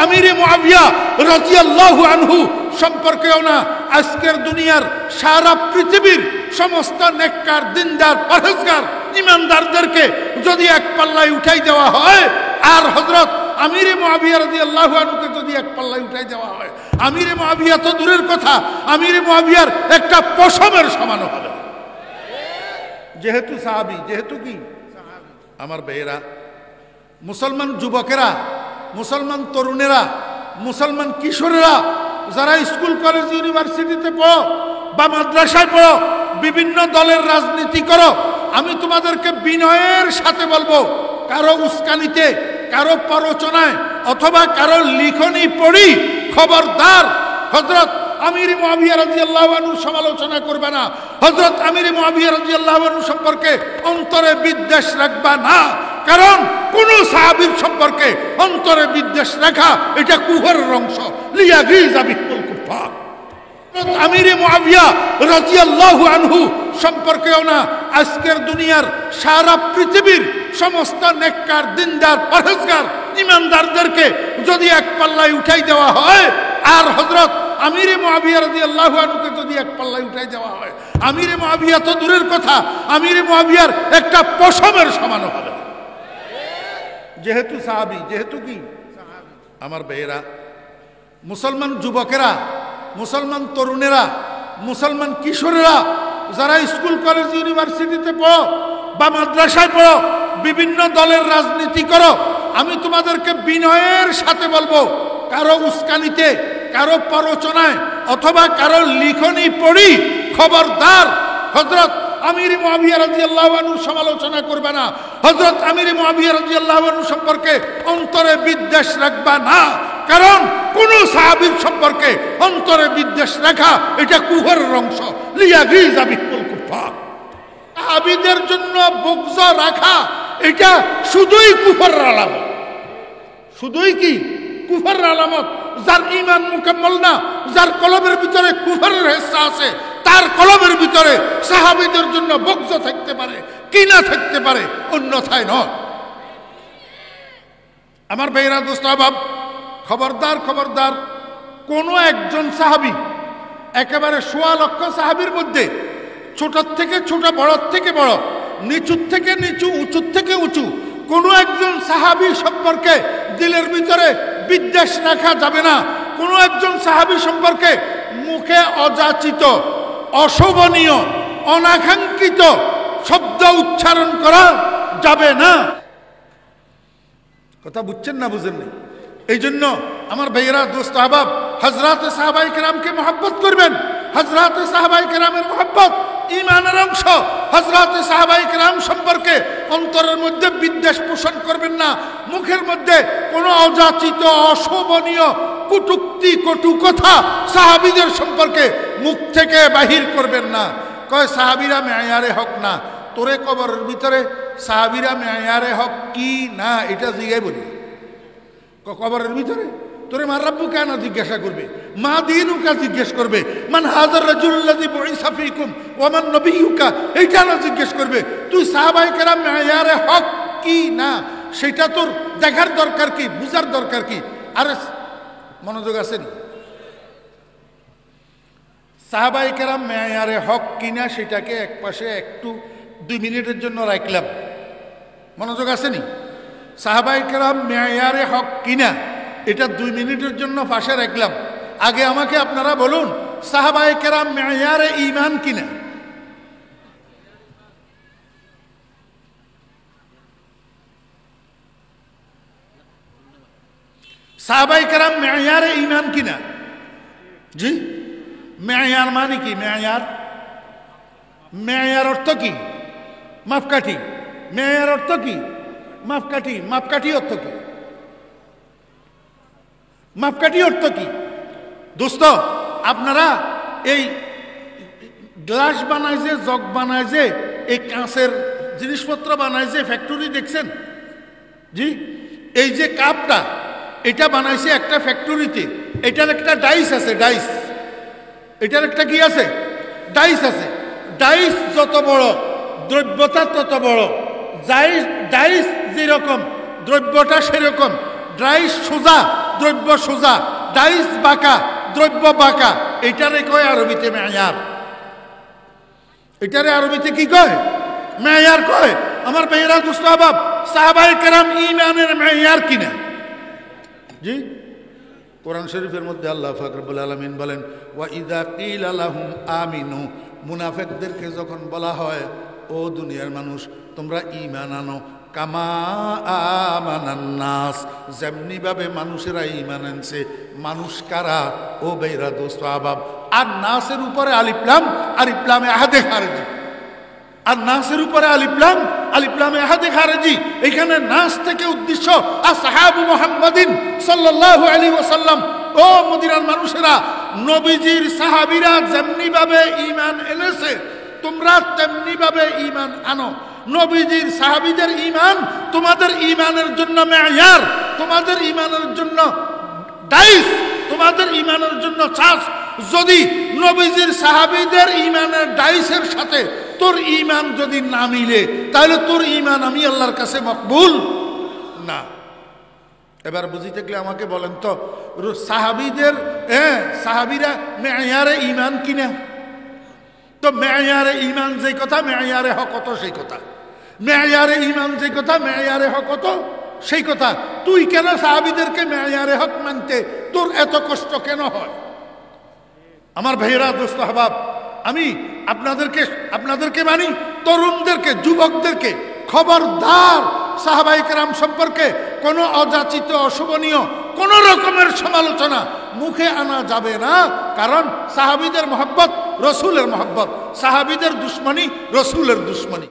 আমিরে মুআবিয়া রাদিয়াল্লাহু আনহু সম্পর্কেও না, আজকের দুনিয়ার সারা পৃথিবীর সমস্ত নেককার, দিনদার, পরহেজগার, ইমানদারদেরকে যদি এক পাল্লায় উঠাই দেওয়া হয়, আর হযরত আমিরে মুআবিয়া রাদিয়াল্লাহু আনহুকে যদি এক পাল্লায় উঠাই দেওয়া হয়, আমিরে মুআবিয়া তো দূরের কথা, আমিরে মুআবিয়ার একটা পশমের সমান হবে। যেহেতু সাহাবী, যেহেতু কি আমার ভাইয়েরা, মুসলমান যুবকেরা, মুসলমান তরুণেরা, মুসলমান কিশোরেরা যারা স্কুল কলেজ ইউনিভার্সিটিতে পড়ো বা মাদ্রাসায় পড়ো, বিভিন্ন দলের রাজনীতি করো, আমি তোমাদেরকে বিনয়ের সাথে বলবো, কারো উস্কানিতে, কারো প্ররোচনায় অথবা কারো লিখনি পড়ি খবরদার হযরত আমির মুআবিয়া রাদিয়াল্লাহু আনহু সমালোচনা করবে না, হযরত আমির মুআবিয়া রাদিয়াল্লাহু আনহু সম্পর্কে অন্তরে বিদ্বেষ রাখবা না। কারণ কোন সাহাবীর সম্পর্কে অন্তরে বিদ্বেষ রাখা এটা কুফরের অংশ। লিয়াগিজা বিকুল কুফার। আমির মুআবিয়া রাদিয়াল্লাহু আনহু সম্পর্কেও না, আজকের দুনিয়ার সারা পৃথিবীর সমস্ত নেককার, দিনদার, পরহেজগার, ইমানদারদেরকে যদি এক পাল্লায় উঠাই দেওয়া হয়, আর হযরত আমিরে মুআবিয়া রাদিয়াল্লাহু আনহুকে যদি এক পাল্লায় উঠাই দেওয়া হয়, আমিরে মুআবিয়া তো দূরের কথা, আমিরে মুআবিয়ার একটা পশমের সমান হবে। যেহেতু সাহাবী, যেহেতু কি আমার ভাইয়েরা, মুসলমান যুবকেরা, মুসলমান তরুণেরা, মুসলমান কিশোরেরা যারা স্কুল কলেজ ইউনিভার্সিটিতে পড়ো বা মাদ্রাসায় পড়ো, বিভিন্ন দলের রাজনীতি করো, আমি তোমাদেরকে বিনয়ের সাথে বলবো, কারো উস্কানিতে, কারো প্ররোচনায় অথবা কারো লিখনি পড়ি খবরদার হযরত আমির মুআবিয়া রাদিয়াল্লাহু আনহু সমালোচনা করবে না, হযরত আমির মুআবিয়া রাদিয়াল্লাহু আনহু সম্পর্কে অন্তরে বিদ্বেষ রাখবা না। কারণ কোন সাহাবীর সম্পর্কে অন্তরে বিদ্বেষ রাখা এটা কুফরের অংশ। লিয়াগিজা বিকুল কুফার। সাহাবীদের জন্য বুগজ রাখা এটা শুধুই কুফরের আলামত, শুধুই কি কুফরের আলামত। যার ঈমান মুকাম্মল না, যার কলবের ভিতরে কুফরের হিস্সা আছে, তার কলবের ভিতরে সাহাবীদের জন্য বুগজ থাকতে পারে, কিনা থাকতে পারে, অন্যথায় নয়। আমার ভাইরা, দোস্ত আহবাব, খবরদার, খবরদার, কোন একজন সাহাবী, একেবারে ১৬ লক্ষ সাহাবীর মধ্যে ছোট থেকে ছোট, বড় থেকে বড়, নিচুর থেকে নিচু, উঁচুর থেকে উঁচু, কোন একজন সাহাবী সম্পর্কে দিলের ভিতরে বিদ্বেষ রাখা যাবে না। কোন একজন সাহাবী সম্পর্কে মুখে অযাচিত, অশোভনীয়, অনাকাঙ্ক্ষিত শব্দ উচ্চারণ করা যাবে না। কথা বুঝছেন না বুঝেননি? এই জন্য আমার ভাইয়েরা, দোস্ত আহবাব, হযরতে সাহাবায়ে কেরামকে মহব্বত করবেন। হযরতে সাহাবায়ে কেরামের মহব্বত ঈমানের অংশ। হযরতে সাহাবায়ে কেরাম সম্পর্কে অন্তরের মধ্যে বিদ্বেষ পোষণ করবেন না। মুখের মধ্যে কোনো অযাচিত, অশোভনীয় কুটুক্তি, কটু কথা সাহাবীদের সম্পর্কে মুখ থেকে বাহির করবেন না। কয় সাহাবীরা মেয়ারে হক না, তোরে কবরের ভিতরে সাহাবীরা মেয়ারে হক কি না এটা জিজ্ঞাসা বলি। কবরের ভিতরে তোরে মা রাব্বুকা না জিজ্ঞাসা করবে, মা দীনুকা জিজ্ঞেস করবে, মান হাযার রাজুলুল্লাযী বুইসা ফীকুম ওয়া মান নবিয়্যুকা, এইটা না জিজ্ঞেস করবে। তুই সাহাবায়ে কেরাম মেয়ারে হক কি না সেটা তোর দেখার দরকার কি, বুঝার দরকার কি? আরে মনোযোগ আছে নি? সাহাবায়ে কেরাম মেয়ারে হক কিনা সেটাকে একপাশে একটু 2 মিনিটের জন্য রাখলাম। মনোযোগ আছে নি? সাহাবায়ে কেরাম মেয়ারে হক কিনা এটা 2 মিনিটের জন্য পাশে রাখলাম। আগে আমাকে আপনারা বলুন, সাহাবায়ে কেরাম মেয়ারে ঈমান কিনা? সাহাবায়ে কেরাম মেয়ারে ঈমান কিনা? জি, মেয়ার মানে কি? মেয়ার, মেয়ার অর্থ কি? মাপকাঠি। মেয়ার অর্থ কি? মাপকাঠি। মাপকাঠি অর্থ কি? মাপকাঠি অর্থ কি? দোস্ত, আপনারা এই গ্লাস বানায় যে, জগ বানায় যে, এই কাঁচের জিনিসপত্র বানায় যে ফ্যাক্টরি দেখছেন? জি, এই যে কাপটা, এটা বানাইছে একটা ফ্যাক্টরিতে। এটার একটা ডাইস আছে, ডাইস। এটার একটা কি আছে? ডাইস আছে। ডাইস যত বড়, দ্রব্যতা তত বড়। ডাইস যেরকম, দ্রব্যটা সেরকম। ডাইস সোজা দ্রব্য সোজা, ডাইস বাঁকা দ্রব্য বাঁকা, এটারে কয় আরবিতে মেয়ার। এটারে আরবিতে কি কয়? মেয়ার কয়। আমার ভাইয়েরা দুস্থ আহবাব, সাহাবায়ে কেরাম ঈমানের মেয়ার কিনা? জি, কোরআন শরীফের মধ্যে আল্লাহ পাক রব্বুল আলামিন বলেন, ওয়া ইযা কিলা লাহুম আমিনু, মুনাফিকদেরকে যখন বলা হয় ও দুনিয়ার মানুষ তোমরা ঈমান আনো, কামা আমানান নাস, যেমনি ভাবে মানুষেরা ঈমান আনছে। মানুষ কারা? ও ভাইরা দোস্ত আহবাব, আর নাসের উপরে আলিফ লাম, আলিফ লামে আহাদে খারেজি, আর নাসের উপরে আলিফ লাম, আলিফ লামে আহাদে খারেজি। এখানে নাস থেকে উদ্দেশ্য আসহাবু মুহাম্মাদিন সাল্লাল্লাহু আলাইহি ওয়াসাল্লাম। ও মদিনার মানুষেরা, নবীজির সাহাবীরা যেমনি ভাবে ঈমান এনেছে তোমরা তেমনি ভাবে ঈমান আনো। নবীজির সাহাবীদের ঈমান তোমাদের ঈমানের জন্য মেয়ার, তোমাদের ঈমানের জন্য ডাইস, তোমাদের ঈমানের জন্য চাষ। যদি নবীজির সাহাবীদের ঈমানের ডাইসের সাথে তোর ঈমান যদি না মিলে, তাহলে তোর ঈমান আমি আল্লাহর কাছে মকবুল না। এবার বুঝি থাকলে আমাকে বলেন তো, সাহাবীদের সাহাবীরা মেয়ারে ঈমান কিনা? তো মেয়ারে ঈমান যে কথা, মেয়ারে হক কত সেই কথা, মেয়ারে ঈমান যে কথা, মেয়ারে হক কত সেই কথা। তুই কেন সাহাবীদেরকে মেয়ারে হক মানতে তোর এত কষ্ট কেন হয়? আমার ভাইয়েরা দোস্ত আহবাব, আমি আপনাদেরকে মানি, তরুণদেরকে, যুবকদেরকে খবরদার, সাহাবায়ে কেরাম সম্পর্কে কোনো অযাচিত অশোভনীয় কোন রকমের সমালোচনা মুখে আনা যাবে না। কারণ সাহাবীদের মহব্বত রসুলের মহব্বত, সাহাবীদের দুশ্মনী রসুলের দুশ্মনী।